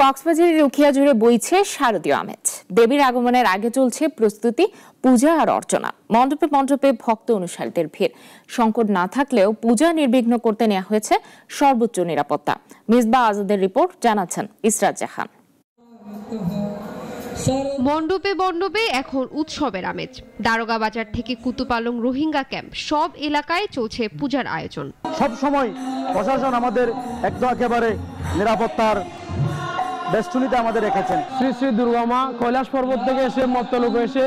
কক্সবাজারের উখিয়া জুড়ে বইছে শারদীয় আমেজ। দেবীর আগমনের আগে চলছে প্রস্তুতি, পূজা আর অর্চনা। মণ্ডপে মণ্ডপে ভক্ত অনুসারীদের ভিড়। সংকট না থাকলেও পূজা নির্বিঘ্ন করতে নেওয়া হয়েছে সর্বোচ্চ নিরাপত্তা। মিসবাহ আজাদের রিপোর্ট, জানাচ্ছেন ইসরাত জাহান। মণ্ডপে মণ্ডপে এখন উৎসবের আমেজ। দারোগা বাজার থেকে কুতুপালং রোহিঙ্গা ক্যাম্প, সব এলাকায় চলছে পূজার আয়োজন। সব সময় প্রশাসন আমাদের একেবারে নিরাপত্তার বেষ্টনীতে আমাদের রেখেছেন। শ্রী শ্রী দুর্গা মা কৈলাস পর্বত থেকে এসে মর্তলোকে এসে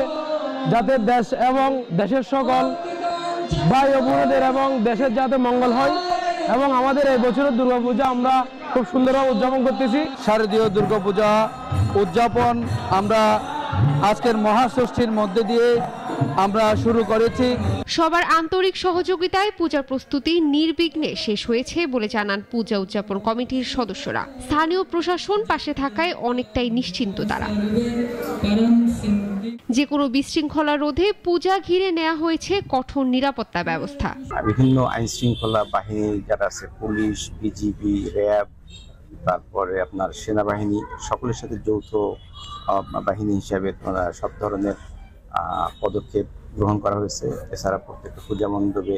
যাতে দেশ এবং দেশের সকল ভাই ও বোনদের এবং দেশের যাতে মঙ্গল হয়, এবং আমাদের এই বছরের দুর্গাপূজা আমরা খুব সুন্দরভাবে উদযাপন করতেছি। শারদীয় দুর্গাপূজা উদযাপন আমরা আজকের মহাষষ্ঠীর মধ্যে দিয়ে আমরা শুরু করেছি। সবার আন্তরিক সহযোগিতায় পূজার প্রস্তুতি নির্বিঘ্নে শেষ হয়েছে বলে জানান পূজা উদযাপন কমিটির সদস্যরা। স্থানীয় প্রশাসন পাশে থাকায় অনেকটাই নিশ্চিন্ত তারা। যে কোনো বিশৃঙ্খলা রোধে পূজা ঘিরে নেওয়া হয়েছে কঠোর নিরাপত্তা ব্যবস্থা। বিভিন্ন আইন শৃঙ্খলা বাহিনী যারা আছে, পুলিশ, বিজিবি, র্যাব, তারপরে আপনার সেনাবাহিনী, সকলের সাথে যৌথ বাহিনী হিসাবে সব ধরনের পদক্ষেপ গ্রহণ করা হয়েছে। এছাড়া প্রত্যেকটা পূজা মণ্ডপে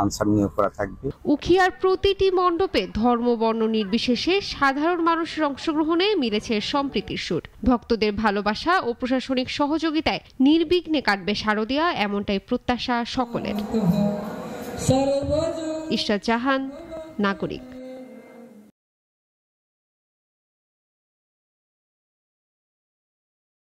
আনসার নিয়োগ করা থাকবে। উখিয়ার প্রতিটি মণ্ডপে ধর্ম বর্ণ নির্বিশেষে সাধারণ মানুষের অংশগ্রহণে মিলেছে সম্প্রীতির সুর। ভক্তদের ভালোবাসা ও প্রশাসনিক সহযোগিতায় নির্বিঘ্নে কাটবে শারদীয়া, এমনটাই প্রত্যাশা সকলের। ইসরাত জাহান, নাগরিক।